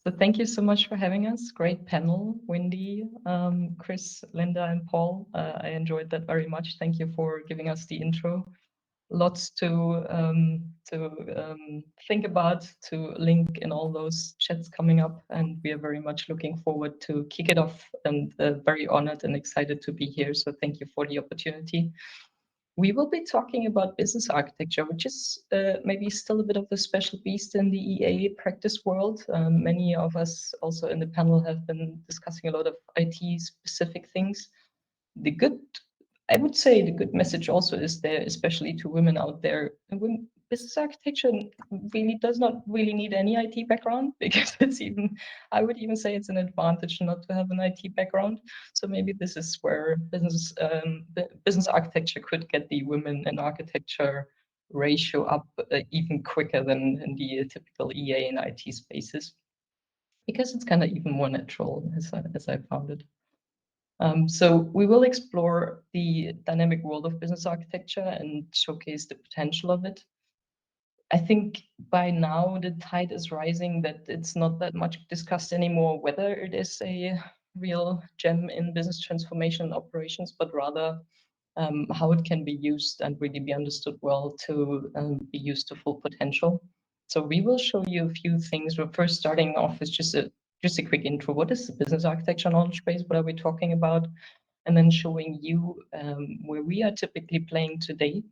So thank you so much for having us. Great panel, Wendy, Chris, Linda, and Paul. I enjoyed that very much. Thank you for giving us the intro. Lots to think about, to link in all those chats coming up, and we are very much looking forward to kick it off, and very honored and excited to be here. So thank you for the opportunity. We will be talking about business architecture, which is maybe still a bit of a special beast in the EA practice world. Many of us also in the panel have been discussing a lot of IT specific things. I would say the good message also is there, especially to women out there. Business architecture really does not really need any IT background, because I would even say it's an advantage not to have an IT background. So maybe this is where business architecture could get the women in architecture ratio up even quicker than in the typical EA and IT spaces, because it's kind of even more natural as I found it. So we will explore the dynamic world of business architecture and showcase the potential of it. I think by now the tide is rising that it's not that much discussed anymore whether it is a real gem in business transformation operations, but rather how it can be used and really be understood well to be used to full potential. So we will show you a few things. We're first starting off with just a quick intro. What is the business architecture knowledge base? What are we talking about? And then showing you where we are typically playing today,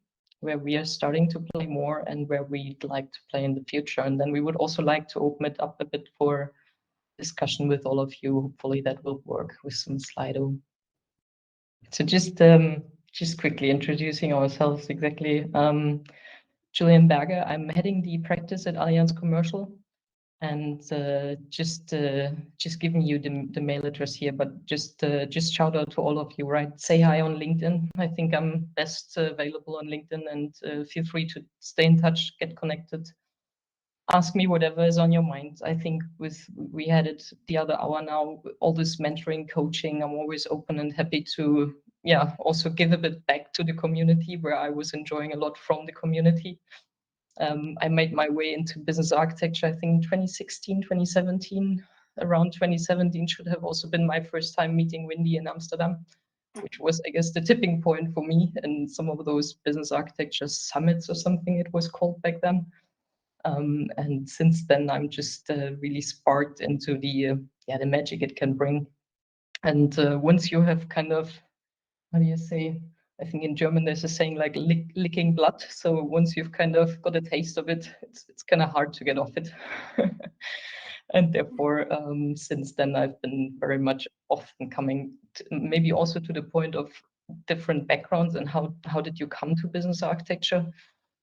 where we are starting to play more, and where we'd like to play in the future. And then we would also like to open it up a bit for discussion with all of you. Hopefully that will work with some Slido. So just quickly introducing ourselves exactly. Juliane Berger, I'm heading the practice at Allianz Commercial, and just giving you the mail address here, but just shout out to all of you, right? Say hi on LinkedIn. I think I'm best available on LinkedIn, and feel free to stay in touch, get connected. Ask me whatever is on your mind. I think we had it the other hour now, all this mentoring, coaching, I'm always open and happy to, also give a bit back to the community, where I was enjoying a lot from the community. I made my way into business architecture, I think 2016, 2017. Around 2017 should have also been my first time meeting Wendy in Amsterdam, which was, I guess, the tipping point for me and some of those business architecture summits or something it was called back then. And since then, I'm just really sparked into the magic it can bring. And once you have kind of, how do you say, I think in German there's a saying like licking blood. So once you've kind of got a taste of it, it's kind of hard to get off it. And therefore, since then, I've been very much often coming maybe also to the point of different backgrounds and how did you come to business architecture?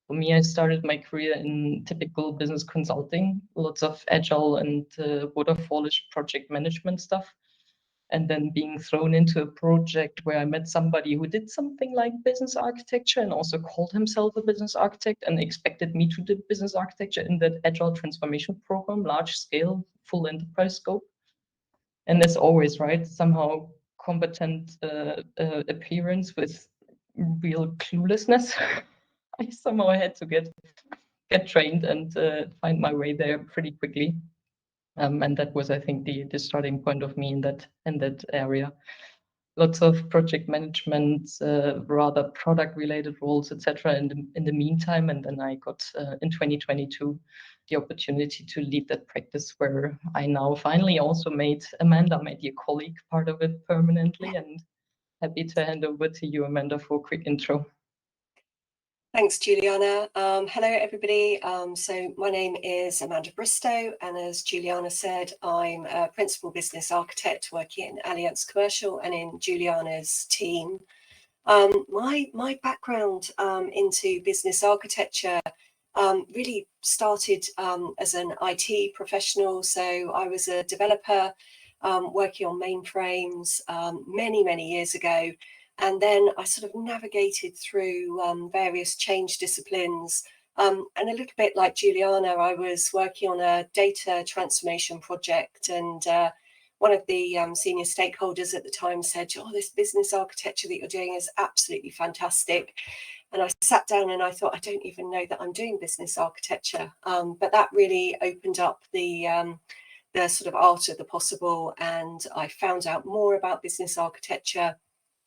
For me, I started my career in typical business consulting, lots of agile and waterfallish project management stuff. And then being thrown into a project where I met somebody who did something like business architecture and also called himself a business architect and expected me to do business architecture in that agile transformation program, large scale, full enterprise scope. And as always, right, somehow competent appearance with real cluelessness. I somehow had to get trained and find my way there pretty quickly. And that was, I think, the starting point of me in that area. Lots of project management, rather product related roles, etc. In the meantime, and then I got in 2022 the opportunity to lead that practice, where I now finally also made Amanda, my dear colleague, part of it permanently. And happy to hand over to you, Amanda, for a quick intro. Thanks, Juliana. Hello, everybody. So my name is Amanda Bristow, and as Juliana said, I'm a principal business architect working in Allianz Commercial and in Juliana's team. My background into business architecture really started as an IT professional. So I was a developer working on mainframes many years ago. And then I sort of navigated through various change disciplines. And a little bit like Juliana, I was working on a data transformation project. And one of the senior stakeholders at the time said, "Oh, this business architecture that you're doing is absolutely fantastic." And I sat down and I thought, I don't even know that I'm doing business architecture. But that really opened up the the sort of art of the possible, and I found out more about business architecture.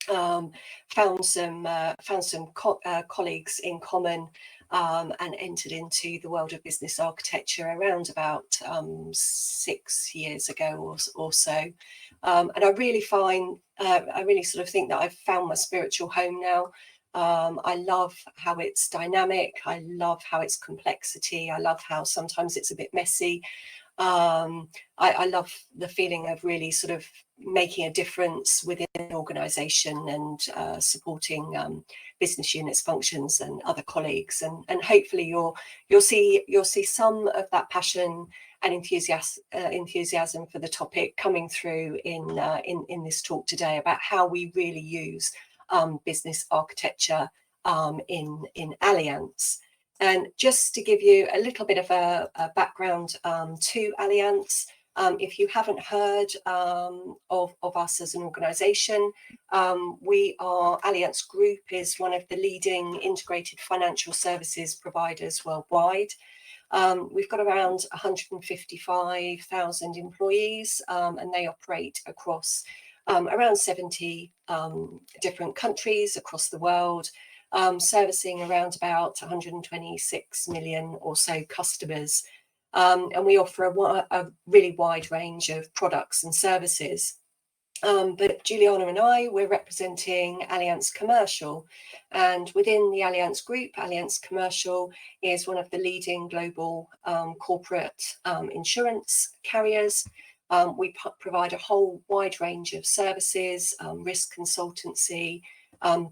Found some colleagues in common, and entered into the world of business architecture around about 6 years ago or so. And I really sort of think that I've found my spiritual home now. I love how it's dynamic. I love how it's complexity. I love how sometimes it's a bit messy. I love the feeling of really sort of making a difference within an organisation and supporting business units, functions, and other colleagues. And hopefully you'll see some of that passion and enthusiasm for the topic coming through in this talk today about how we really use business architecture in Allianz. And just to give you a little bit of a background to Allianz, if you haven't heard of us as an organisation, Allianz Group is one of the leading integrated financial services providers worldwide. We've got around 155,000 employees, and they operate across around 70 different countries across the world. Servicing around about 126 million or so customers. And we offer a really wide range of products and services. But Juliana and we're representing Allianz Commercial. And within the Allianz Group, Allianz Commercial is one of the leading global corporate insurance carriers. We provide a whole wide range of services, risk consultancy,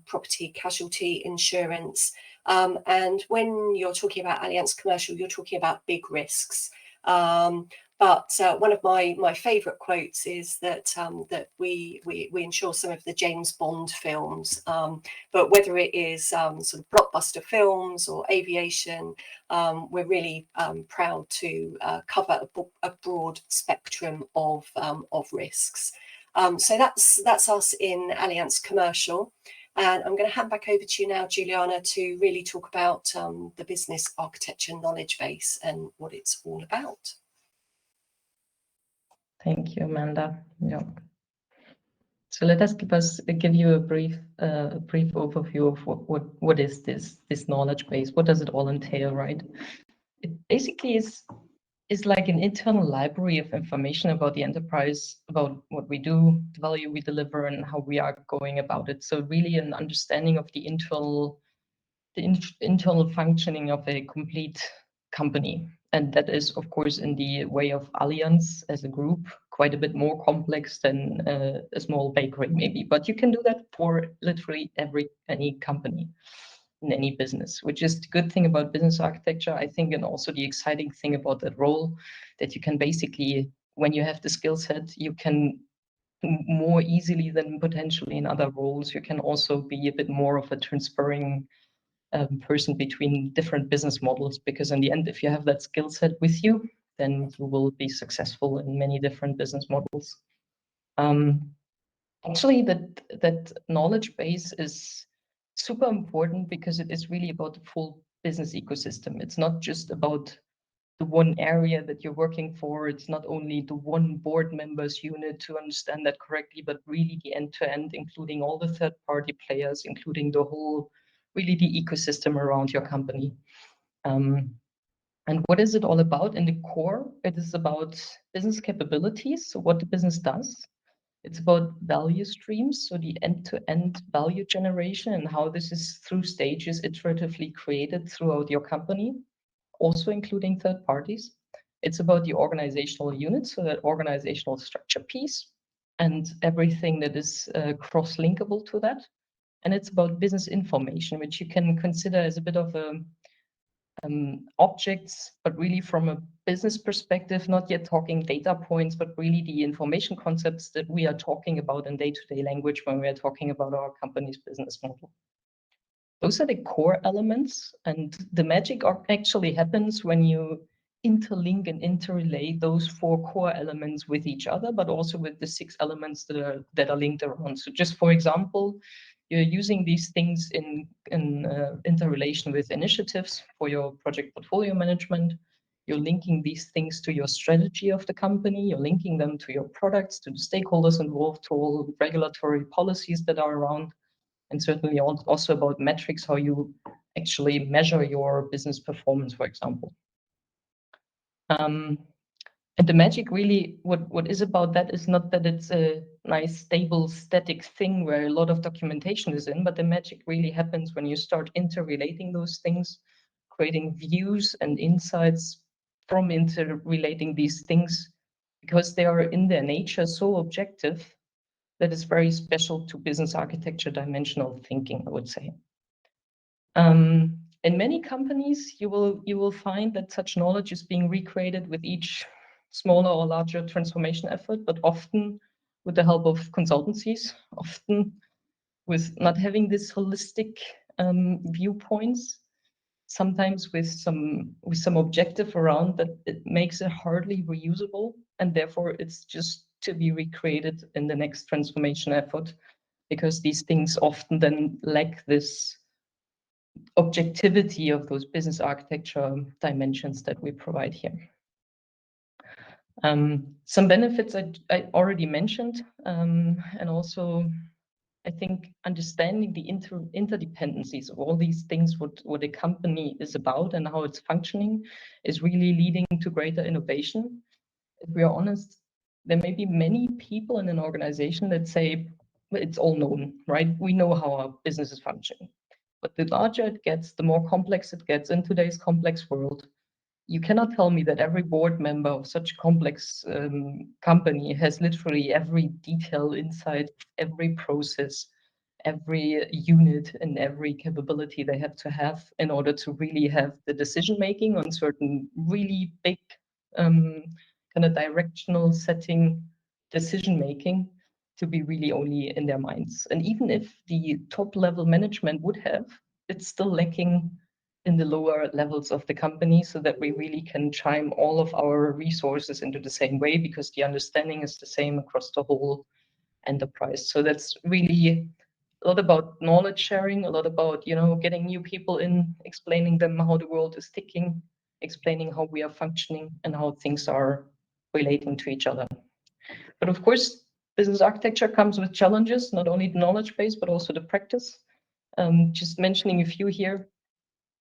property casualty insurance. And when you're talking about Allianz Commercial, you're talking about big risks. But one of my favourite quotes is that we insure some of the James Bond films, but whether it is sort of blockbuster films or aviation, we're really proud to cover a broad spectrum of risks. So that's us in Allianz Commercial. And I'm going to hand back over to you now, Juliana, to really talk about the business architecture knowledge base and what it's all about. Thank you, Amanda. Yeah. So let us give you a brief overview of what is this knowledge base. What does it all entail, right? It basically is like an internal library of information about the enterprise, about what we do, the value we deliver, and how we are going about it. So really an understanding of the internal functioning of a complete company. And that is, of course, in the way of Allianz as a group, quite a bit more complex than a small bakery maybe. But you can do that for literally any company in any business, which is the good thing about business architecture, I think, and also the exciting thing about that role, that you can basically, when you have the skill set, you can more easily than potentially in other roles, you can also be a bit more of a transferring person between different business models, because in the end, if you have that skill set with you, then you will be successful in many different business models. Actually, that knowledge base is super important because it is really about the full business ecosystem. It's not just about the one area that you're working for. It's not only the one board members unit, to understand that correctly, but really the end-to-end, including all the third-party players, including the whole, really the ecosystem around your company. And what is it all about? In the core, it is about business capabilities, so what the business does. It's about value streams, so the end-to-end value generation and how this is through stages iteratively created throughout your company, also including third parties. It's about the organizational units, so that organizational structure piece and everything that is cross-linkable to that. And it's about business information, which you can consider as a bit of a objects, but really from a business perspective, not yet talking data points, but really the information concepts that we are talking about in day-to-day language when we are talking about our company's business model. Those are the core elements, and the magic actually happens when you interlink and interrelay those 4 core elements with each other, but also with the 6 elements that are linked around. So just for example, you're using these things in interrelation with initiatives for your project portfolio management. You're linking these things to your strategy of the company. You're linking them to your products, to the stakeholders involved, to all regulatory policies that are around, and certainly also about metrics, how you actually measure your business performance, for example. And the magic really, what is about that is not that it's a nice, stable, static thing where a lot of documentation is in, but the magic really happens when you start interrelating those things, creating views and insights from interrelating these things, because they are in their nature so objective that is very special to business architecture dimensional thinking, I would say. In many companies, you will find that such knowledge is being recreated with each smaller or larger transformation effort, but often with the help of consultancies, often with not having this holistic viewpoints, sometimes with some objective around that it makes it hardly reusable, and therefore it's just to be recreated in the next transformation effort, because these things often then lack this objectivity of those business architecture dimensions that we provide here. Some benefits I already mentioned, and also I think understanding the interdependencies of all these things, what a company is about and how it's functioning, is really leading to greater innovation. If we are honest, there may be many people in an organization that say, well, it's all known, right? We know how our business is functioning. But the larger it gets, the more complex it gets in today's complex world. You cannot tell me that every board member of such complex company has literally every detail inside every process, every unit, and every capability they have to have in order to really have the decision making on certain really big kind of directional setting decision making to be really only in their minds. And even if the top level management would have, it's still lacking in the lower levels of the company, so that we really can chime all of our resources into the same way, because the understanding is the same across the whole enterprise. So that's really a lot about knowledge sharing, a lot about, you know, getting new people in, explaining them how the world is ticking, explaining how we are functioning and how things are relating to each other. But of course, business architecture comes with challenges, not only the knowledge base, but also the practice. Just mentioning a few here.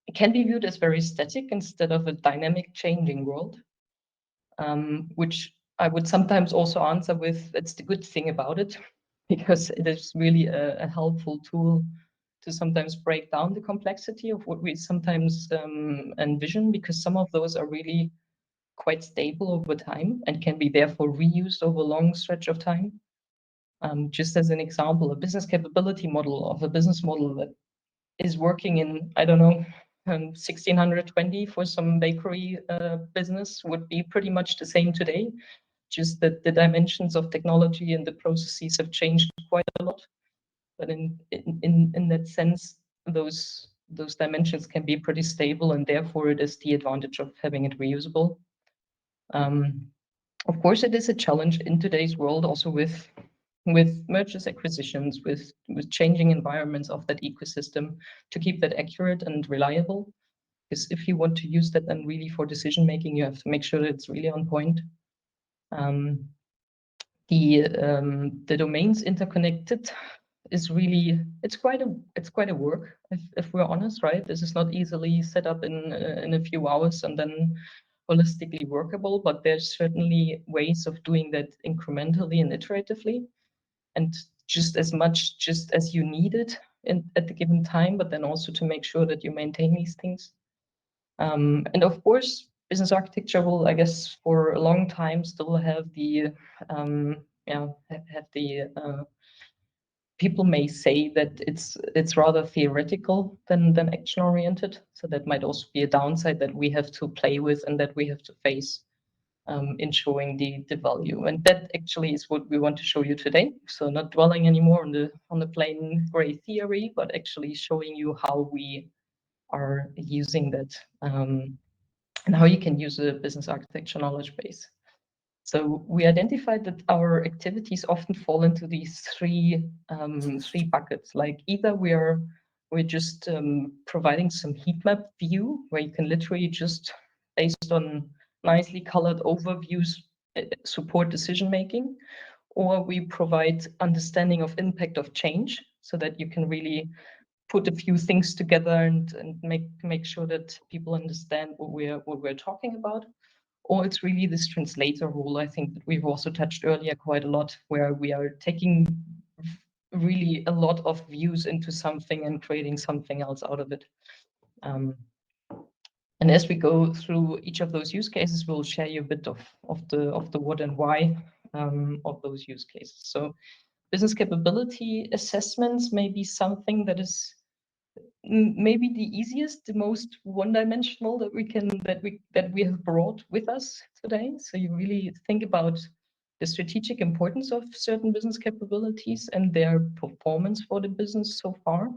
It can be viewed as very static instead of a dynamic, changing world, which I would sometimes also answer with, that's the good thing about it, because it is really a helpful tool to sometimes break down the complexity of what we sometimes envision, because some of those are really quite stable over time and can be therefore reused over a long stretch of time. Just as an example, a business capability model of a business model that is working in, I don't know, 1620 for some bakery business would be pretty much the same today, just that the dimensions of technology and the processes have changed quite a lot. But in that sense, those dimensions can be pretty stable, and therefore it is the advantage of having it reusable. Of course, it is a challenge in today's world, also with mergers, acquisitions, with changing environments of that ecosystem, to keep that accurate and reliable. Because if you want to use that then really for decision making, you have to make sure that it's really on point. The domains interconnected is really, it's quite a work, if we're honest, right? This is not easily set up in a few hours and then holistically workable, but there's certainly ways of doing that incrementally and iteratively, and just as you need it at the given time, but then also to make sure that you maintain these things. And of course, business architecture will, I guess, for a long time still have the people may say that it's rather theoretical than action oriented. So that might also be a downside that we have to play with and that we have to face in showing the value. And that actually is what we want to show you today. So not dwelling anymore on the plain gray theory, but actually showing you how we are using that and how you can use a business architecture knowledge base. So we identified that our activities often fall into these three buckets. Like either we're just providing some heat map view where you can literally just based on nicely colored overviews support decision making, or we provide understanding of impact of change so that you can really put a few things together and make sure that people understand what we're talking about. Or it's really this translator role, I think, that we've also touched earlier quite a lot, where we are taking really a lot of views into something and creating something else out of it. And as we go through each of those use cases, we'll share you a bit of the what and why of those use cases. So business capability assessments may be something that is maybe the easiest, the most one-dimensional that we have brought with us today. So you really think about the strategic importance of certain business capabilities and their performance for the business so far.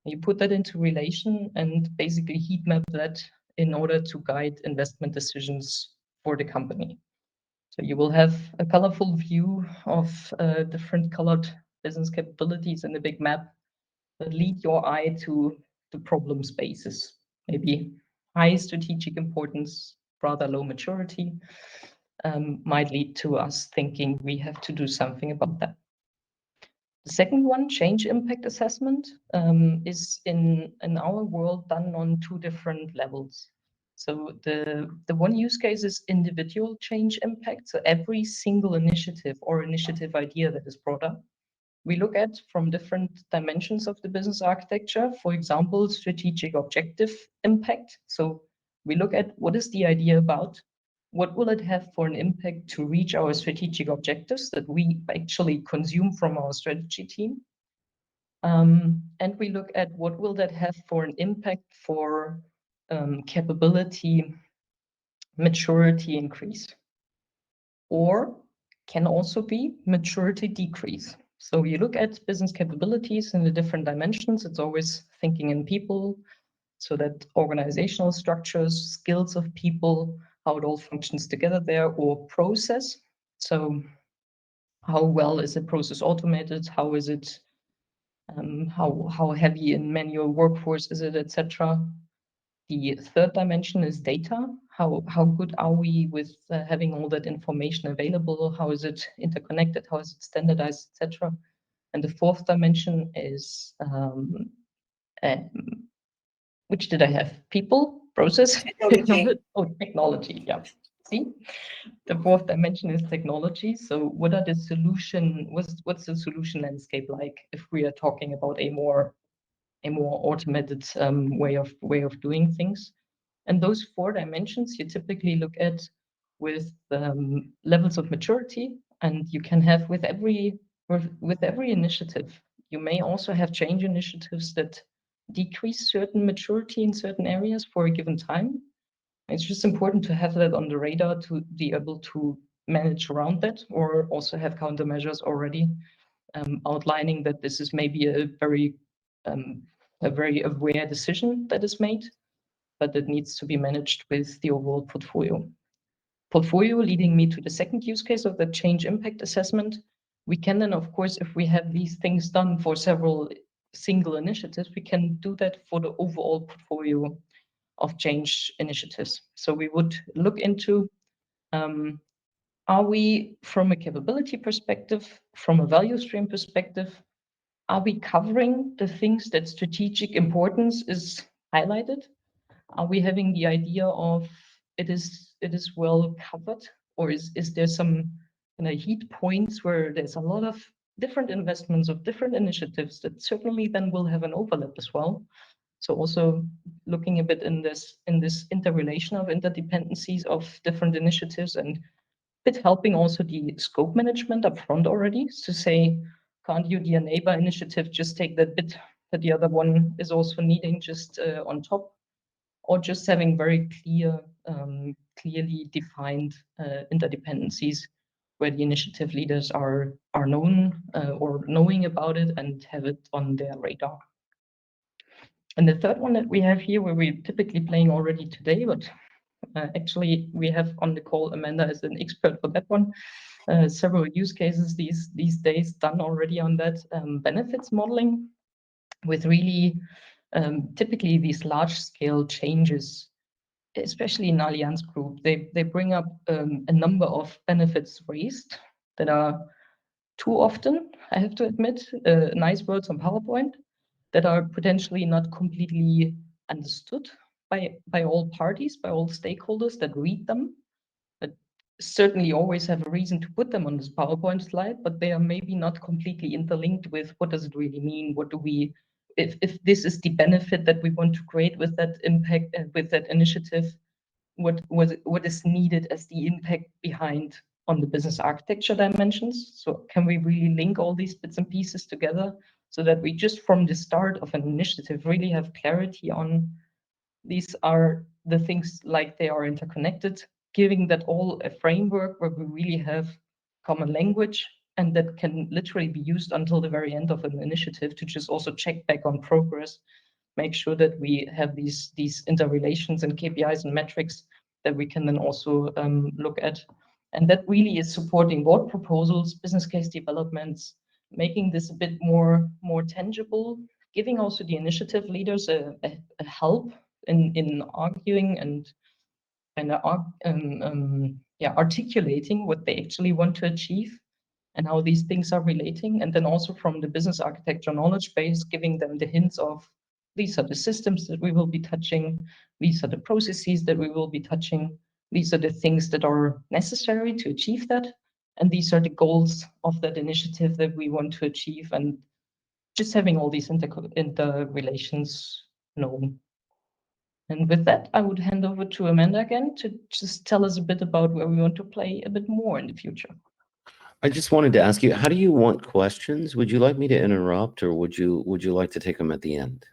You put that into relation and basically heat map that in order to guide investment decisions for the company. So you will have a colorful view of different colored business capabilities in the big map that lead your eye to the problem spaces. Maybe high strategic importance, rather low maturity, might lead to us thinking we have to do something about that. The second one, change impact assessment, is in our world done on two different levels. So the one use case is individual change impact. So every single initiative or initiative idea that is brought up, we look at from different dimensions of the business architecture. For example, strategic objective impact. So we look at what is the idea about, what will it have for an impact to reach our strategic objectives that we actually consume from our strategy team. And we look at what will that have for an impact for capability, maturity increase, or can also be maturity decrease. So you look at business capabilities in the different dimensions. It's always thinking in people, so that organizational structures, skills of people, how it all functions together there, or process. So how well is the process automated? How is it, how heavy in manual workforce is it, etc. The third dimension is data. How good are we with having all that information available? How is it interconnected? How is it standardized, etc. And the fourth dimension is, which did I have? People, process, Technology. oh, technology, yeah. See, the fourth dimension is technology. So what are the solution, what's the solution landscape like if we are talking about a more automated way of doing things? And those four dimensions you typically look at with levels of maturity, and you can have with every initiative. You may also have change initiatives that decrease certain maturity in certain areas for a given time. It's just important to have that on the radar to be able to manage around that, or also have countermeasures already outlining that this is maybe a very aware decision that is made, but it needs to be managed with the overall portfolio. Portfolio leading me to the second use case of the change impact assessment. We can then, of course, if we have these things done for several single initiatives, we can do that for the overall portfolio of change initiatives. So we would look into, are we, from a capability perspective, from a value stream perspective, are we covering the things that strategic importance is highlighted? Are we having the idea of it is well covered, or is there some heat points where there's a lot of different investments of different initiatives that certainly then will have an overlap as well? So also looking a bit in this interrelation of interdependencies of different initiatives, and bit helping also the scope management up front already to say, can't you, the neighbor initiative, just take that bit that the other one is also needing just on top? Or just having very clearly defined interdependencies where the initiative leaders are known or knowing about it and have it on their radar. And the third one that we have here, where we're typically playing already today, but actually we have on the call Amanda as an expert for that one. Several use cases these days done already on that benefits modeling, with really typically these large-scale changes especially in Allianz Group, they bring up a number of benefits raised that are too often, I have to admit, nice words on PowerPoint, that are potentially not completely understood by all parties, by all stakeholders that read them. But certainly always have a reason to put them on this PowerPoint slide, but they are maybe not completely interlinked with what does it really mean? What do we, if this is the benefit that we want to create with that impact, with that initiative, what is needed as the impact behind on the business architecture dimensions? So can we really link all these bits and pieces together so that we just from the start of an initiative really have clarity on these are the things like they are interconnected, giving that all a framework where we really have common language and that can literally be used until the very end of an initiative to just also check back on progress, make sure that we have these interrelations and KPIs and metrics that we can then also look at. And that really is supporting board proposals, business case developments, making this a bit more tangible, giving also the initiative leaders a help in arguing and articulating what they actually want to achieve and how these things are relating. And then also from the business architecture knowledge base, giving them the hints of these are the systems that we will be touching, these are the processes that we will be touching, these are the things that are necessary to achieve that, and these are the goals of that initiative that we want to achieve, and just having all these interrelations known. And with that, I would hand over to Amanda again to just tell us a bit about where we want to play a bit more in the future. I just wanted to ask you, how do you want questions? Would you like me to interrupt, or would you like to take them at the end?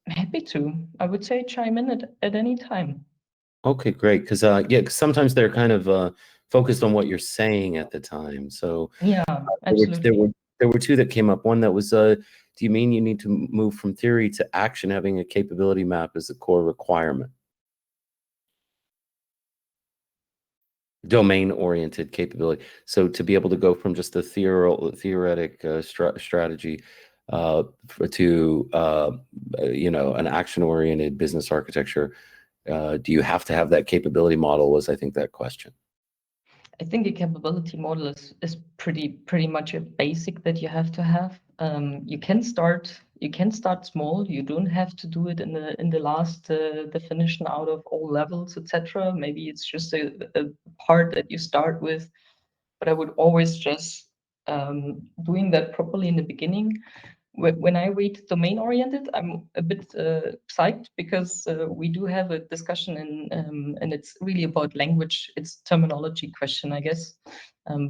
Happy to. I would say chime in at any time. Okay, great. Because yeah, 'cause sometimes they're kind of focused on what you're saying at the time. So yeah, absolutely. There were two that came up. One that was, do you mean you need to move from theory to action, having a capability map as a core requirement? Domain-oriented capability. So to be able to go from just the theoretic strategy to an action-oriented business architecture, do you have to have that capability model? Was, I think, that question. I think a capability model is pretty much a basic that you have to have. You can start small. You don't have to do it in the last definition out of all levels, etc. Maybe it's just a part that you start with, but I would always stress doing that properly in the beginning. When I read domain-oriented, I'm a bit psyched because we do have a discussion and it's really about language. It's terminology question, I guess.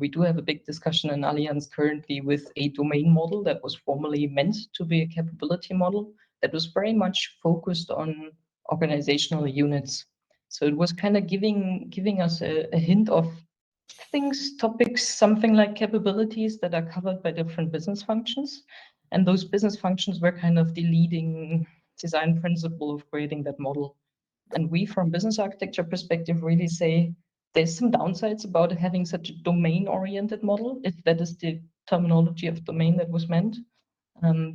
We do have a big discussion in Allianz currently with a domain model that was formerly meant to be a capability model that was very much focused on organizational units. So it was kind of giving us a hint of things, topics, something like capabilities that are covered by different business functions. And those business functions were kind of the leading design principle of creating that model. And we, from business architecture perspective, really say there's some downsides about having such a domain-oriented model, if that is the terminology of domain that was meant.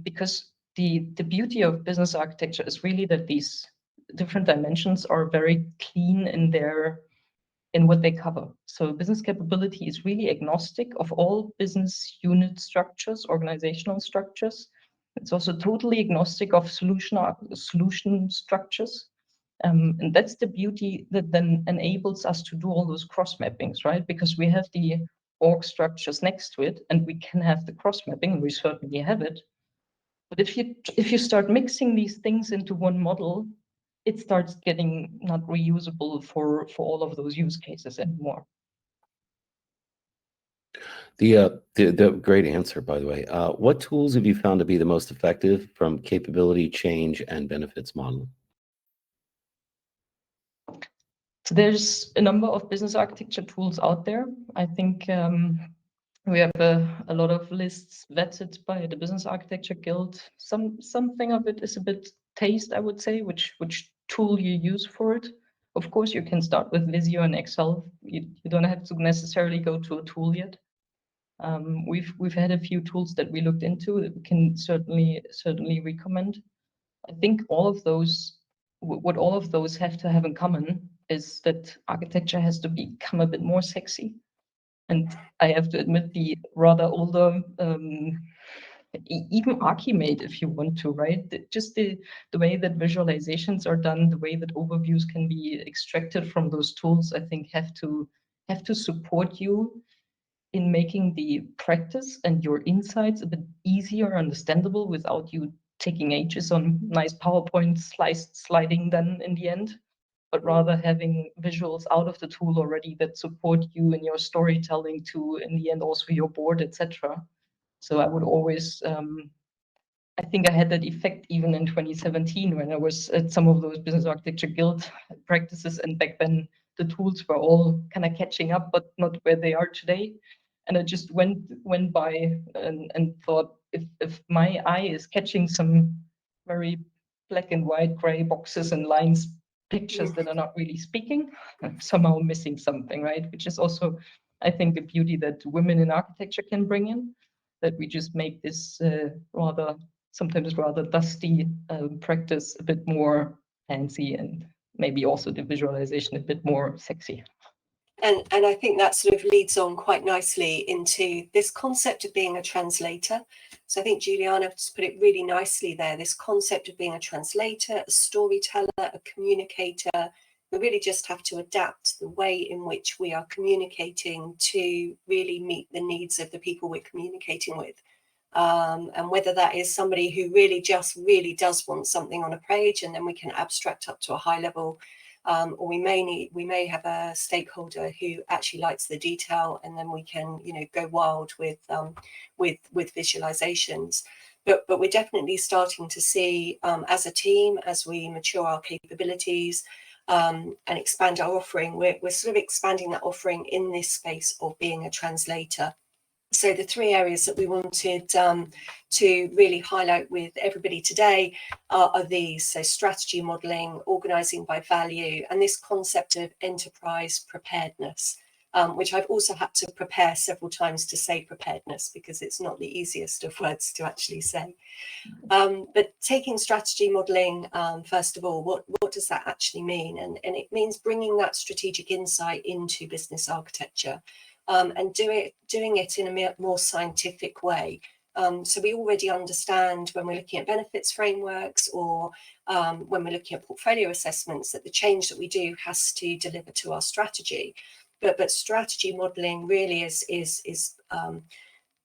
Because the beauty of business architecture is really that these different dimensions are very clean in what they cover. So business capability is really agnostic of all business unit structures, organizational structures. It's also totally agnostic of solution structures. And that's the beauty that then enables us to do all those cross mappings, right? Because we have the org structures next to it, and we can have the cross mapping, and we certainly have it. But if you start mixing these things into one model, it starts getting not reusable for all of those use cases anymore. The great answer, by the way. What tools have you found to be the most effective from capability, change, and benefits modeling? So there's a number of business architecture tools out there. I think we have a lot of lists vetted by the Business Architecture Guild. Something of it is a bit taste, I would say, which tool you use for it. Of course, you can start with Visio and Excel. You don't have to necessarily go to a tool yet. We've had a few tools that we looked into that we can certainly recommend. I think all of those, what all of those have to have in common is that architecture has to become a bit more sexy. And I have to admit, the rather older, even Archimate, if you want to, right? Just the way that visualizations are done, the way that overviews can be extracted from those tools, I think have to support you in making the practice and your insights a bit easier understandable without you taking ages on nice PowerPoint sliding then in the end, but rather having visuals out of the tool already that support you in your storytelling to, in the end, also your board, etc. So I would always, I think I had that effect even in 2017 when I was at some of those business architecture guild practices, and back then the tools were all kind of catching up, but not where they are today. And I just went by and thought, if my eye is catching some very black and white gray boxes and lines, pictures that are not really speaking, I'm somehow missing something, right? Which is also, I think, a beauty that women in architecture can bring in, that we just make this sometimes rather dusty practice a bit more fancy, and maybe also the visualization a bit more sexy. And I think that sort of leads on quite nicely into this concept of being a translator. So I think Juliana just put it really nicely there, this concept of being a translator, a storyteller, a communicator. We really just have to adapt the way in which we are communicating to really meet the needs of the people we're communicating with. And whether that is somebody who really does want something on a page, and then we can abstract up to a high level, or we may have a stakeholder who actually likes the detail, and then we can, you know, go wild with visualizations. But we're definitely starting to see, as a team, as we mature our capabilities and expand our offering, we're sort of expanding that offering in this space of being a translator. So the three areas that we wanted to really highlight with everybody today are these. So strategy modeling, organizing by value, and this concept of enterprise preparedness, which I've also had to prepare several times to say preparedness, because it's not the easiest of words to actually say. But taking strategy modeling, first of all, what does that actually mean? And it means bringing that strategic insight into business architecture. And doing it in a more scientific way. So we already understand when we're looking at benefits frameworks, or when we're looking at portfolio assessments, that the change that we do has to deliver to our strategy. But strategy modeling really is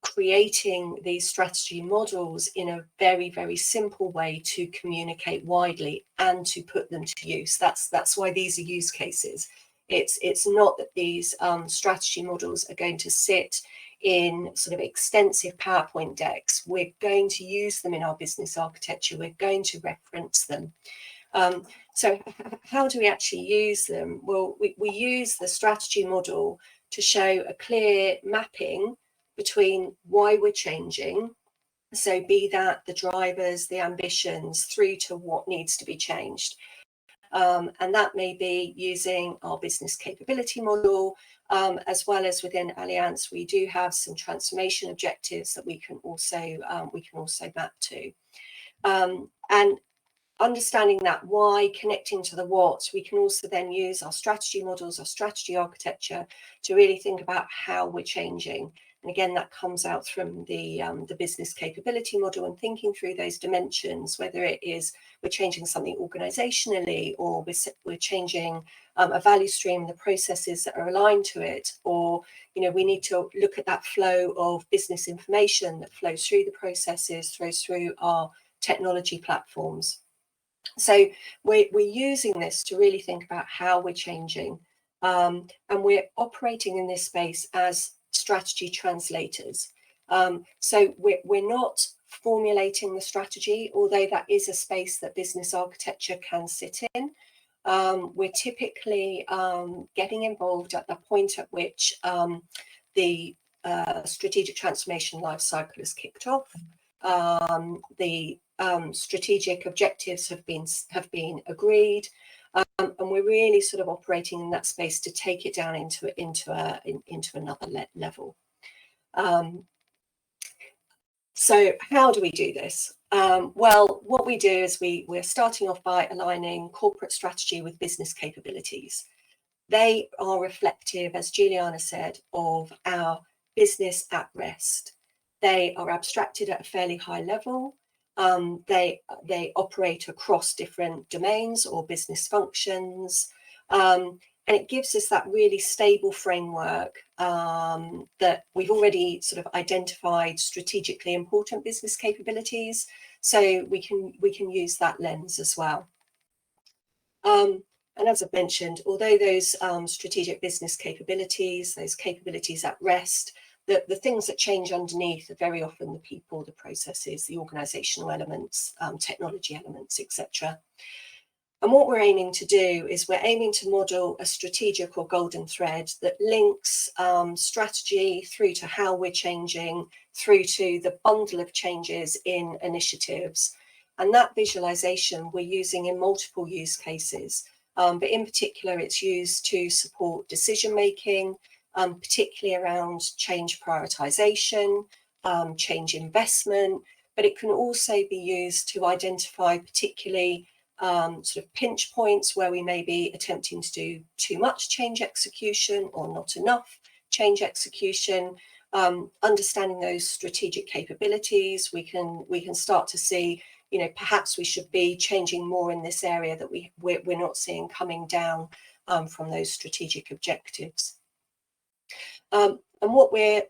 creating these strategy models in a very, very simple way to communicate widely and to put them to use. That's why these are use cases. It's not that these strategy models are going to sit in sort of extensive PowerPoint decks. We're going to use them in our business architecture. We're going to reference them. So how do we actually use them? Well, we use the strategy model to show a clear mapping between why we're changing. So be that the drivers, the ambitions, through to what needs to be changed. And that may be using our business capability model, as well as within Allianz, we do have some transformation objectives that we can also map to. And understanding that why, connecting to the what, we can also then use our strategy models, our strategy architecture, to really think about how we're changing. And again, that comes out from the business capability model, and thinking through those dimensions, whether it is we're changing something organizationally, or we're changing a value stream, the processes that are aligned to it, or, you know, we need to look at that flow of business information that flows through the processes, flows through our technology platforms. So we're using this to really think about how we're changing, and we're operating in this space as strategy translators. So we're not formulating the strategy, although that is a space that business architecture can sit in. We're typically getting involved at the point at which the strategic transformation life cycle is kicked off. The strategic objectives have been agreed, and we're really sort of operating in that space to take it down into another level. So how do we do this? Well, what we do is we're starting off by aligning corporate strategy with business capabilities. they are reflective, as Juliana said, of our business at rest. They are abstracted at a fairly high level. They operate across different domains or business functions. And it gives us that really stable framework that we've already sort of identified strategically important business capabilities. So we can use that lens as well. And as I've mentioned, although those strategic business capabilities, those capabilities at rest, the things that change underneath are very often the people, the processes, the organizational elements, technology elements, etc. And what we're aiming to do is we're aiming to model a strategic or golden thread that links strategy through to how we're changing, through to the bundle of changes in initiatives. And that visualization we're using in multiple use cases, but in particular, it's used to support decision-making, particularly around change prioritization, change investment, but it can also be used to identify particularly sort of pinch points where we may be attempting to do too much change execution or not enough change execution. Understanding those strategic capabilities, we can start to see, you know, perhaps we should be changing more in this area that we're not seeing coming down from those strategic objectives. And what we're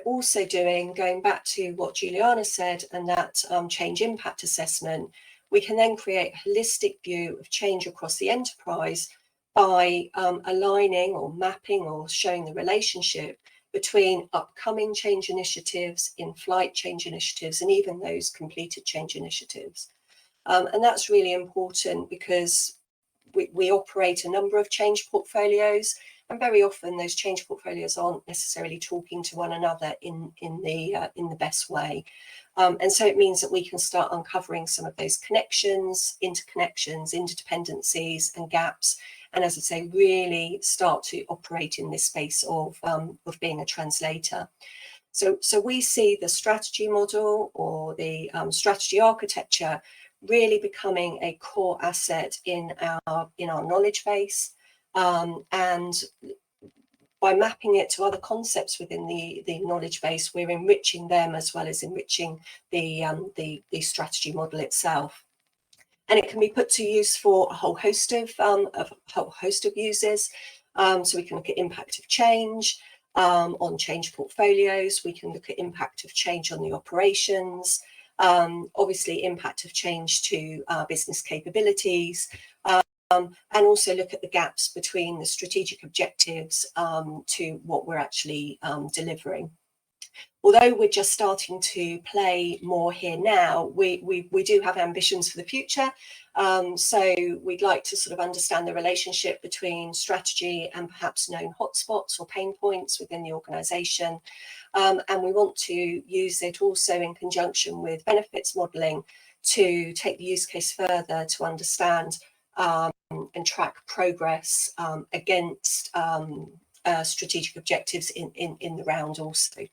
also doing, going back to what Juliana said, and that change impact assessment, we can then create a holistic view of change across the enterprise by aligning or mapping or showing the relationship between upcoming change initiatives, in-flight change initiatives, and even those completed change initiatives. And that's really important because we operate a number of change portfolios, and very often those change portfolios aren't necessarily talking to one another in the best way. And so it means that we can start uncovering some of those connections, interconnections, interdependencies and gaps. And as I say, really start to operate in this space of being a translator. So we see the strategy model or the strategy architecture really becoming a core asset in our knowledge base. And by mapping it to other concepts within the knowledge base, we're enriching them as well as enriching the strategy model itself. And it can be put to use for a whole host of users. So we can look at impact of change on change portfolios. We can look at impact of change on the operations. Obviously, impact of change to business capabilities. And also look at the gaps between the strategic objectives to what we're actually delivering. Although we're just starting to play more here now, we do have ambitions for the future. So we'd like to sort of understand the relationship between strategy and perhaps known hotspots or pain points within the organisation. And we want to use it also in conjunction with benefits modelling to take the use case further to understand and track progress against strategic objectives in the round also.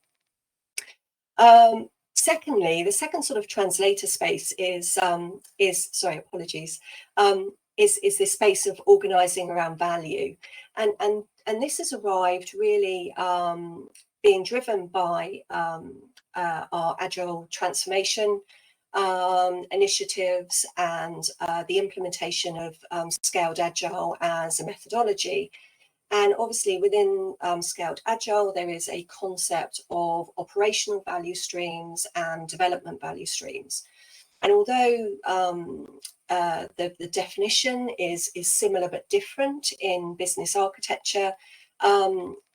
Secondly, the second sort of translator space is this space of organising around value, and this has arrived really being driven by our agile transformation initiatives and the implementation of scaled agile as a methodology. And obviously within scaled agile, there is a concept of operational value streams and development value streams. And although the definition is similar but different in business architecture,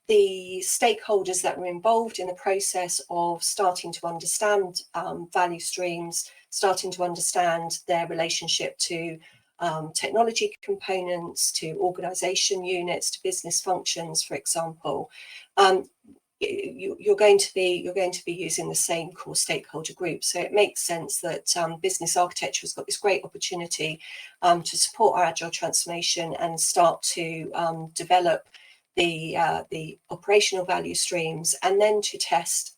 the stakeholders that were involved in the process of starting to understand value streams, starting to understand their relationship to technology components, to organisation units, to business functions, for example, you're going to be using the same core stakeholder group. So it makes sense that business architecture has got this great opportunity to support our agile transformation and start to develop the operational value streams, and then to test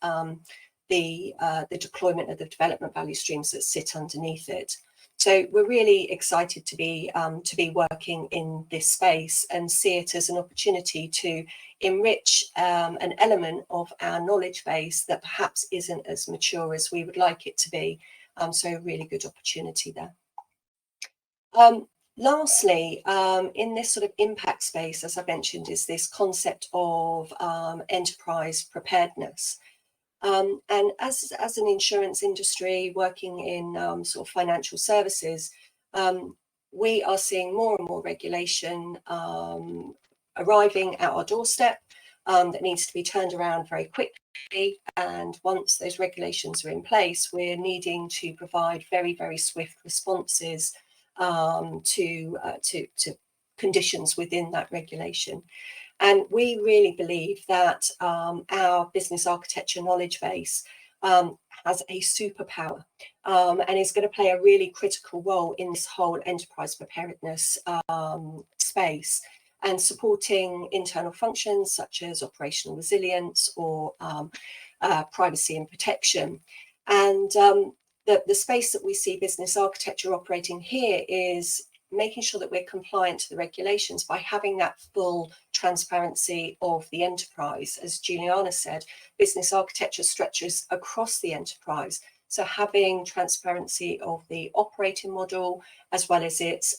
the deployment of the development value streams that sit underneath it. So we're really excited to be working in this space and see it as an opportunity to enrich an element of our knowledge base that perhaps isn't as mature as we would like it to be. So a really good opportunity there. Lastly, in this sort of impact space, as I mentioned, is this concept of enterprise preparedness. And as an insurance industry working in sort of financial services, we are seeing more and more regulation arriving at our doorstep that needs to be turned around very quickly. And once those regulations are in place, we're needing to provide very, very swift responses to conditions within that regulation. And we really believe that our business architecture knowledge base has a superpower and is going to play a really critical role in this whole enterprise preparedness space, and supporting internal functions such as operational resilience or privacy and protection. And the space that we see business architecture operating here is making sure that we're compliant to the regulations by having that full transparency of the enterprise. As Juliana said, business architecture stretches across the enterprise. So having transparency of the operating model as well as its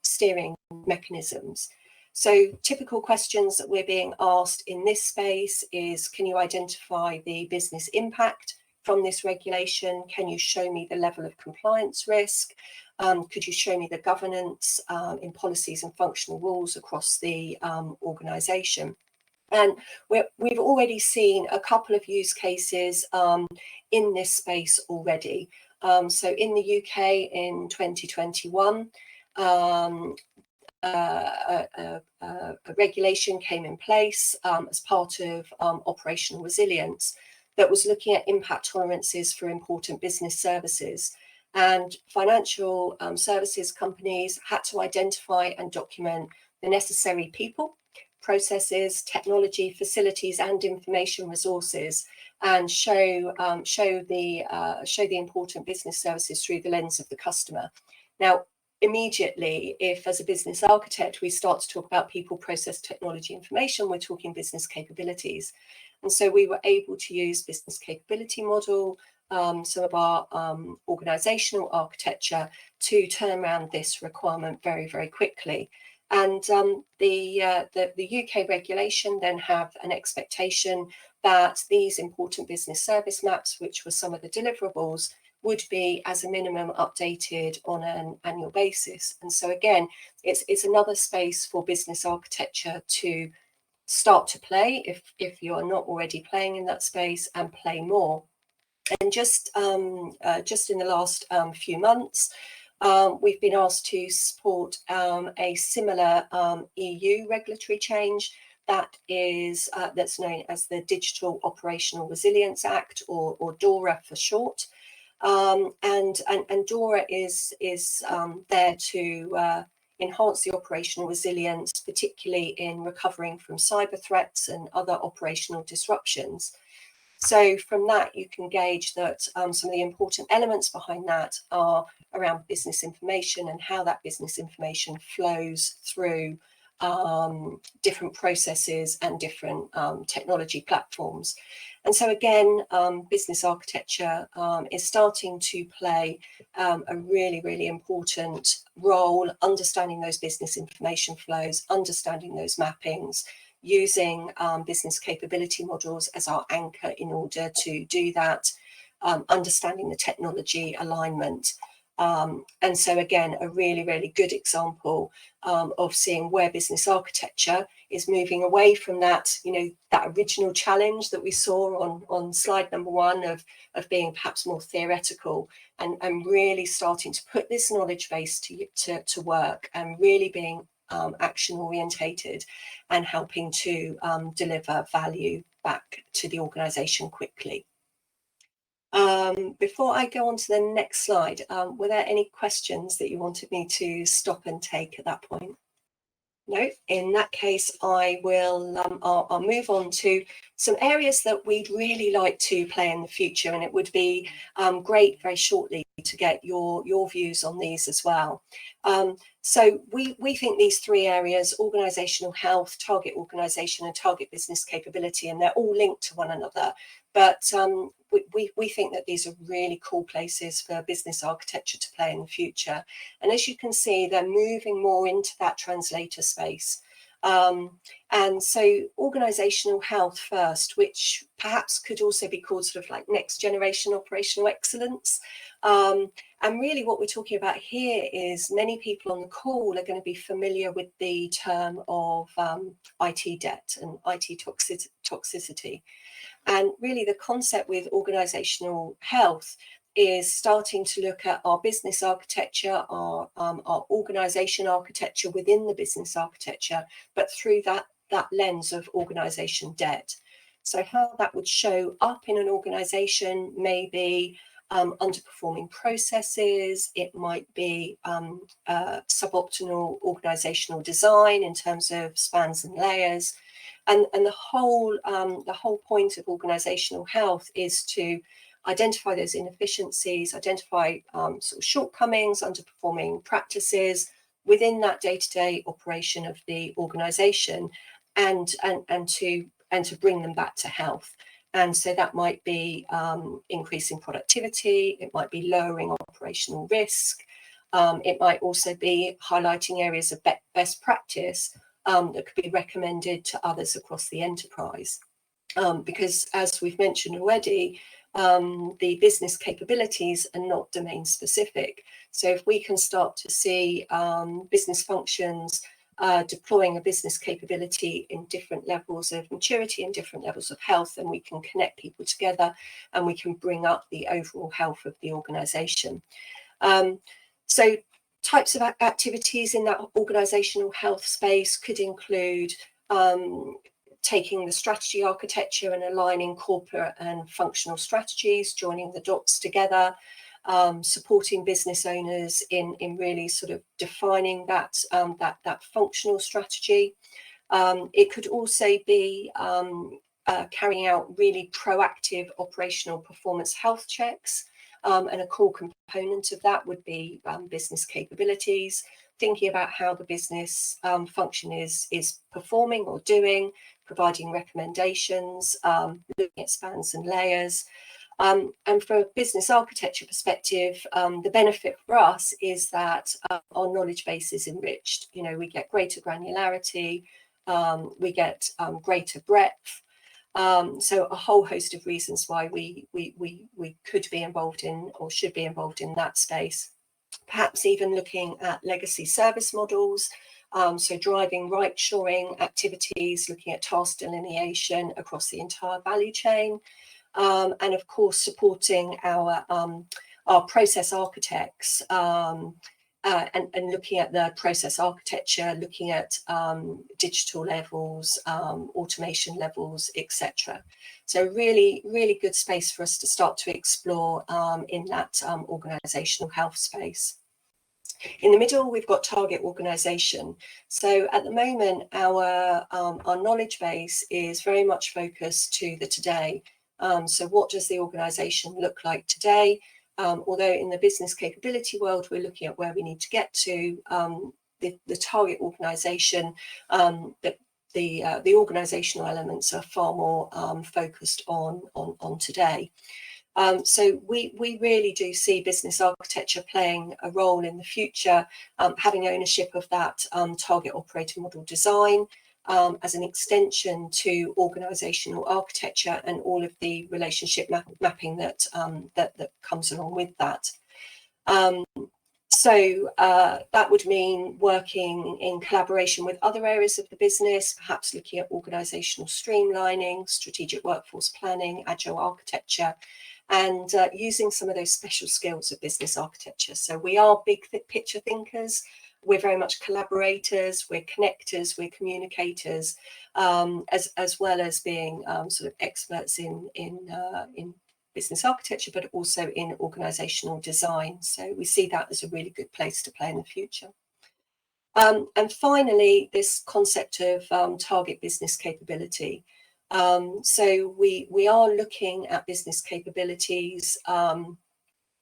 steering mechanisms. So typical questions that we're being asked in this space is, can you identify the business impact from this regulation? Can you show me the level of compliance risk? Could you show me the governance in policies and functional rules across the organisation? And we've already seen a couple of use cases in this space already. So in the UK in 2021, a regulation came in place as part of operational resilience that was looking at impact tolerances for important business services. And financial services companies had to identify and document the necessary people, processes, technology, facilities, and information resources, and show the important business services through the lens of the customer. Now, immediately, if as a business architect we start to talk about people, process, technology, information, we're talking business capabilities. And so we were able to use business capability model, some of our organizational architecture to turn around this requirement very, very quickly. And the UK regulation then have an expectation that these important business service maps, which were some of the deliverables, would be as a minimum updated on an annual basis. And so again, it's another space for business architecture to start to play if you are not already playing in that space, and play more. And just in the last few months, we've been asked to support a similar EU regulatory change that is that's known as the Digital Operational Resilience Act, or DORA for short. And DORA is there to enhance the operational resilience, particularly in recovering from cyber threats and other operational disruptions. So from that, you can gauge that some of the important elements behind that are around business information and how that business information flows through different processes and different technology platforms. And so again, business architecture is starting to play a really, really important role, understanding those business information flows, understanding those mappings, using business capability models as our anchor in order to do that, understanding the technology alignment. And so again, a really, really good example of seeing where business architecture is moving away from that, that original challenge that we saw on slide number 1 of being perhaps more theoretical, and really starting to put this knowledge base to work, and really being action orientated and helping to deliver value back to the organization quickly. Before I go on to the next slide, were there any questions that you wanted me to stop and take at that point? No, in that case, I will. I'll move on to some areas that we'd really like to play in the future, and it would be great very shortly to get your views on these as well. So we think these three areas: organisational health, target organisation, and target business capability, and they're all linked to one another. But we think that these are really cool places for business architecture to play in the future. And as you can see, they're moving more into that translator space. And so organisational health first, which perhaps could also be called sort of like next generation operational excellence. And really what we're talking about here is many people on the call are going to be familiar with the term of IT debt and IT toxicity. And really the concept with organisational health is starting to look at our business architecture, our organisation architecture within the business architecture, but through that lens of organisation debt. So how that would show up in an organisation may be underperforming processes, it might be suboptimal organisational design in terms of spans and layers. And the whole point of organisational health is to identify those inefficiencies, identify sort of shortcomings, underperforming practices within that day-to-day operation of the organisation, and to bring them back to health. And so that might be increasing productivity, it might be lowering operational risk, it might also be highlighting areas of best practice that could be recommended to others across the enterprise. Because as we've mentioned already, the business capabilities are not domain specific. So if we can start to see business functions deploying a business capability in different levels of maturity and different levels of health, then we can connect people together and we can bring up the overall health of the organisation. So types of activities in that organisational health space could include taking the strategy architecture and aligning corporate and functional strategies, joining the dots together, supporting business owners in really sort of defining that functional strategy. It could also be carrying out really proactive operational performance health checks. And a core component of that would be business capabilities, thinking about how the business function is performing or doing, providing recommendations, looking at spans and layers. And from a business architecture perspective, the benefit for us is that our knowledge base is enriched. You know, we get greater granularity, we get greater breadth. So a whole host of reasons why we could be involved in or should be involved in that space. Perhaps even looking at legacy service models, so driving right shoring activities, looking at task delineation across the entire value chain, and of course supporting our process architects and looking at the process architecture, looking at digital levels, automation levels, etc. So really, really good space for us to start to explore in that organisational health space. In the middle, we've got target organisation. So at the moment, our knowledge base is very much focused to the today. So what does the organisation look like today? Although in the business capability world, we're looking at where we need to get to, the target organisation, the organisational elements are far more focused on today. So we really do see business architecture playing a role in the future, having ownership of that target operating model design as an extension to organisational architecture and all of the relationship mapping that comes along with that. So that would mean working in collaboration with other areas of the business, perhaps looking at organisational streamlining, strategic workforce planning, agile architecture, and using some of those special skills of business architecture. So we are big picture thinkers. We're very much collaborators, we're connectors, we're communicators, as well as being sort of experts in business architecture, but also in organisational design. So we see that as a really good place to play in the future. And finally, this concept of target business capability. So we are looking at business capabilities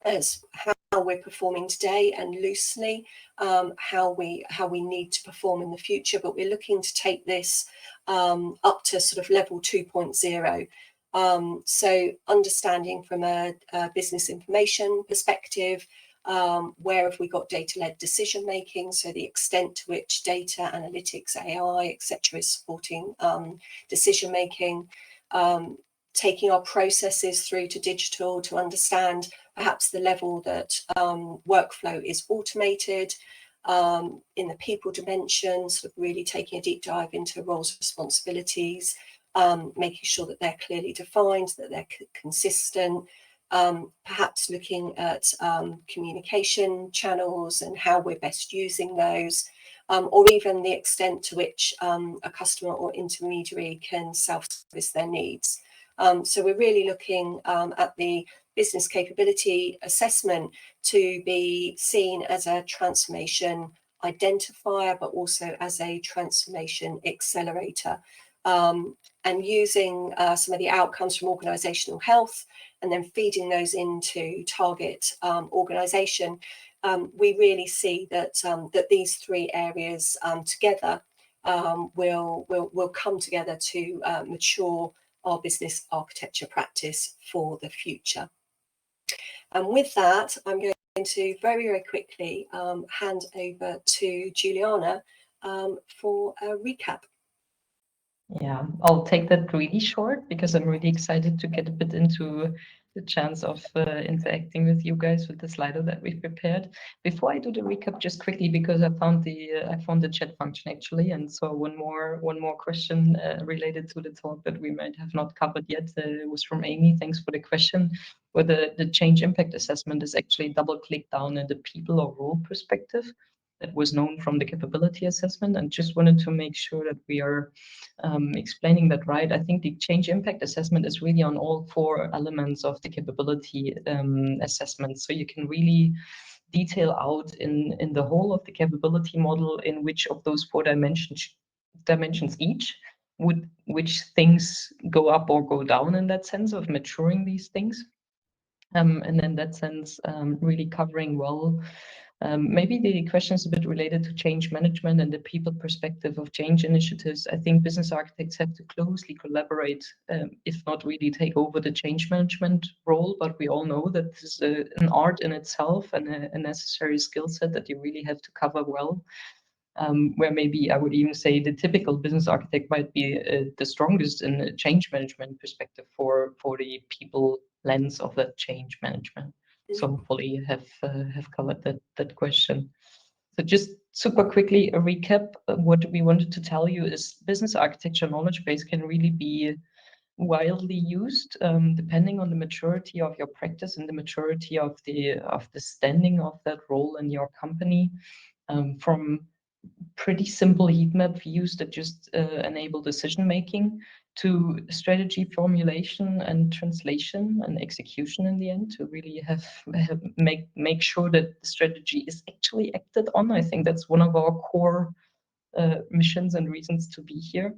as how we're performing today, and loosely how we need to perform in the future. But we're looking to take this up to sort of level 2.0. So understanding from a business information perspective, where have we got data-led decision making, so the extent to which data analytics, AI, etc. is supporting decision making, taking our processes through to digital to understand perhaps the level that workflow is automated, in the people dimension, sort of really taking a deep dive into roles and responsibilities, making sure that they're clearly defined, that they're consistent, perhaps looking at communication channels and how we're best using those, or even the extent to which a customer or intermediary can self-service their needs. So we're really looking at the business capability assessment to be seen as a transformation identifier, but also as a transformation accelerator. And using some of the outcomes from organisational health and then feeding those into target organisation, we really see that that these three areas together will come together to mature our business architecture practice for the future. And with that, I'm going to very, very quickly hand over to Juliana for a recap. Yeah, I'll take that really short because I'm really excited to get a bit into the chance of interacting with you guys with the Slido that we've prepared. Before I do the recap, just quickly, because I found the chat function actually, and so one more question related to the talk that we might have not covered yet. It was from Amy. Thanks for the question. Whether the change impact assessment is actually double-click down at the people or role perspective that was known from the capability assessment, and just wanted to make sure that we are explaining that right. I think the change impact assessment is really on all four elements of the capability assessment. So you can really detail out in the whole of the capability model in which of those four dimensions each which things go up or go down in that sense of maturing these things. And in that sense, really covering well. Maybe the question is a bit related to change management and the people perspective of change initiatives. I think business architects have to closely collaborate, if not really take over the change management role. But we all know that this is an art in itself and a necessary skill set that you really have to cover well. Where maybe I would even say the typical business architect might be the strongest in a change management perspective for the people lens of that change management. So hopefully you have covered that question. So just super quickly, a recap. What we wanted to tell you is business architecture knowledge base can really be widely used depending on the maturity of your practice and the maturity of the standing of that role in your company. From pretty simple heat map views that just enable decision making to strategy formulation and translation and execution in the end to really make sure that the strategy is actually acted on. I think that's one of our core missions and reasons to be here.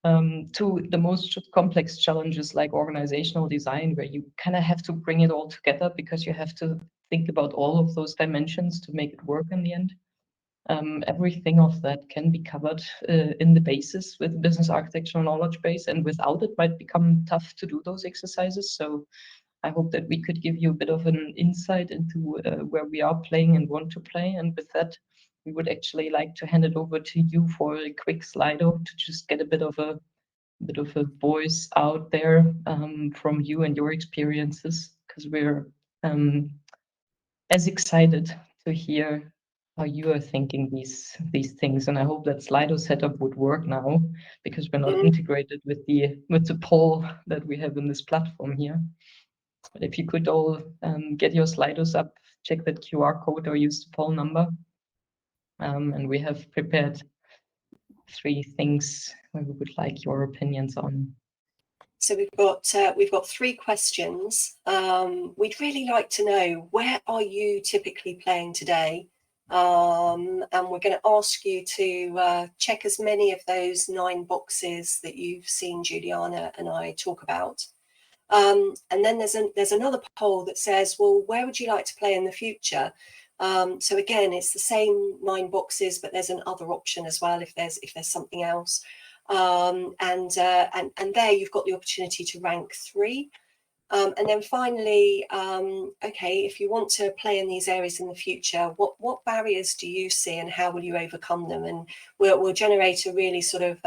To the most complex challenges like organizational design, where you kind of have to bring it all together because you have to think about all of those dimensions to make it work in the end. Everything of that can be covered in the basis with business architectural knowledge base, and without it might become tough to do those exercises. So I hope that we could give you a bit of an insight into where we are playing and want to play. And with that, we would actually like to hand it over to you for a quick Slido to just get a bit of a voice out there from you and your experiences, because we're as excited to hear how you are thinking these things. And I hope that Slido setup would work now, because we're not integrated with the poll that we have in this platform here. But if you could all get your Slidos up, check that QR code or use the poll number. And we have prepared 3 things where we would like your opinions on. So we've got 3 questions. We'd really like to know, where are you typically playing today? And we're going to ask you to check as many of those 9 boxes that you've seen Juliana and I talk about. And then there's another poll that says, well, where would you like to play in the future? So again, it's the same 9 boxes, but there's an other option as well if there's something else. And there you've got the opportunity to rank 3. And then finally, okay, if you want to play in these areas in the future, what barriers do you see and how will you overcome them? And we'll generate a really sort of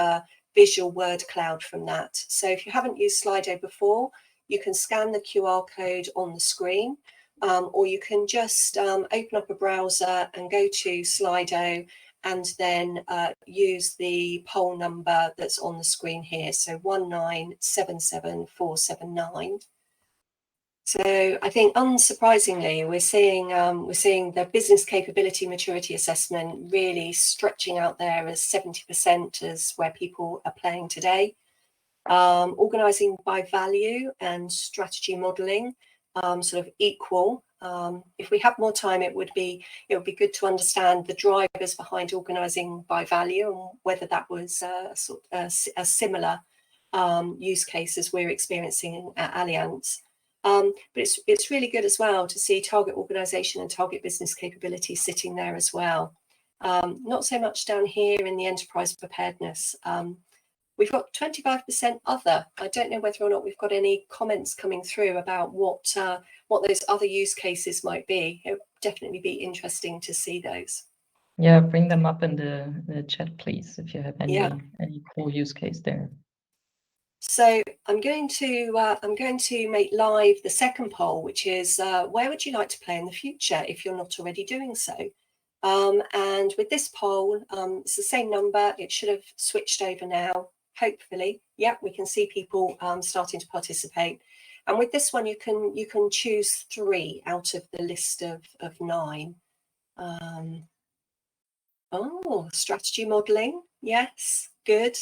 visual word cloud from that. So if you haven't used Slido before, you can scan the QR code on the screen, or you can just open up a browser and go to Slido and then use the poll number that's on the screen here. So 1977479. So I think, unsurprisingly, we're seeing the business capability maturity assessment really stretching out there as 70% as where people are playing today. Organising by value and strategy modelling, sort of equal. If we have more time, it would be good to understand the drivers behind organising by value and whether that was a similar use case as we're experiencing at Allianz. But it's really good as well to see target organisation and target business capability sitting there as well. Not so much down here in the enterprise preparedness. We've got 25% other. I don't know whether or not we've got any comments coming through about what those other use cases might be. It would definitely be interesting to see those. Yeah, bring them up in the chat, please, if you have any cool use case there. So I'm going to make live the second poll, which is where would you like to play in the future if you're not already doing so? And with this poll, it's the same number. It should have switched over now, hopefully. Yeah, we can see people starting to participate. And with this one, you can choose 3 out of the list of 9. Oh, strategy modelling. Yes, good.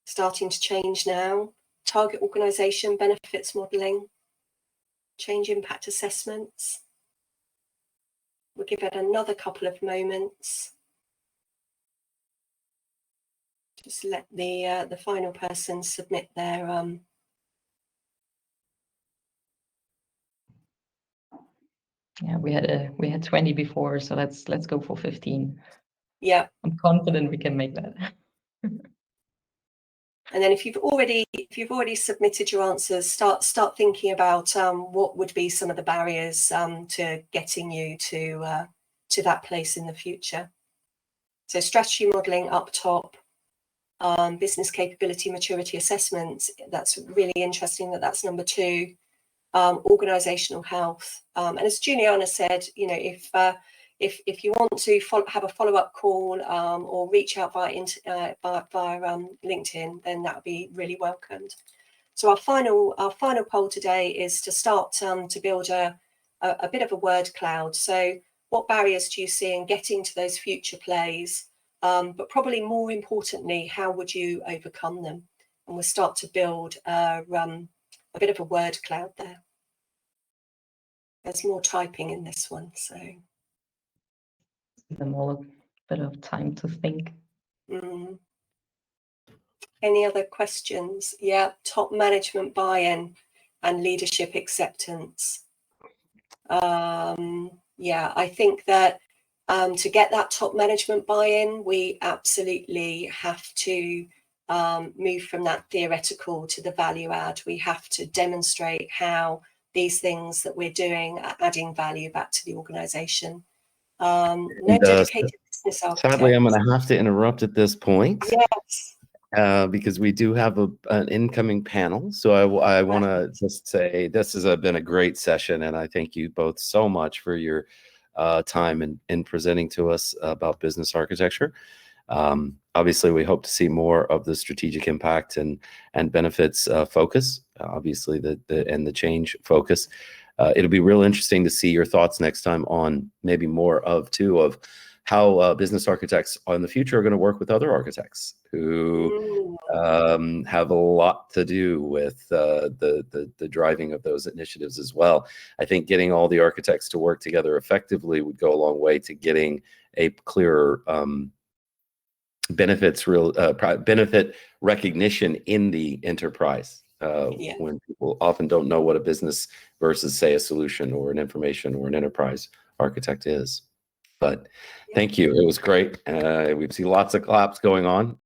Starting to change now. Target organisation, benefits modelling, change impact assessments. We'll give it another couple of moments. Just let the final person submit their Yeah, we had 20 before, so let's go for 15. Yeah, I'm confident we can make that. and then if you've already submitted your answers, start thinking about what would be some of the barriers to getting you to that place in the future. So strategy modelling up top, business capability maturity assessments. That's really interesting that's number 2. Organisational health, and as Juliana said, you know, if you want to have a follow-up call or reach out via LinkedIn, then that would be really welcomed. So our final poll today is to start to build a bit of a word cloud. So what barriers do you see in getting to those future plays? But probably more importantly, how would you overcome them? And we'll start to build a bit of a word cloud there. There's more typing in this one, so. Give them all a bit of time to think. Any other questions? Yeah, top management buy-in and leadership acceptance. Yeah, I think that to get that top management buy-in, we absolutely have to move from that theoretical to the value add. We have to demonstrate how these things that we're doing are adding value back to the organisation. No dedicated business architect. Sadly, I'm going to have to interrupt at this point. Yes. Because we do have an incoming panel. So I want to just say this has been a great session, and I thank you both so much for your time in presenting to us about business architecture. Obviously, we hope to see more of the strategic impact and benefits focus. Obviously, the change focus. It'll be real interesting to see your thoughts next time on maybe more of how business architects in the future are going to work with other architects who have a lot to do with the driving of those initiatives as well. I think getting all the architects to work together effectively would go a long way to getting a clearer benefit recognition in the enterprise. When people often don't know what a business versus, say, a solution or an information or an enterprise architect is. But thank you. It was great. We see lots of claps going on.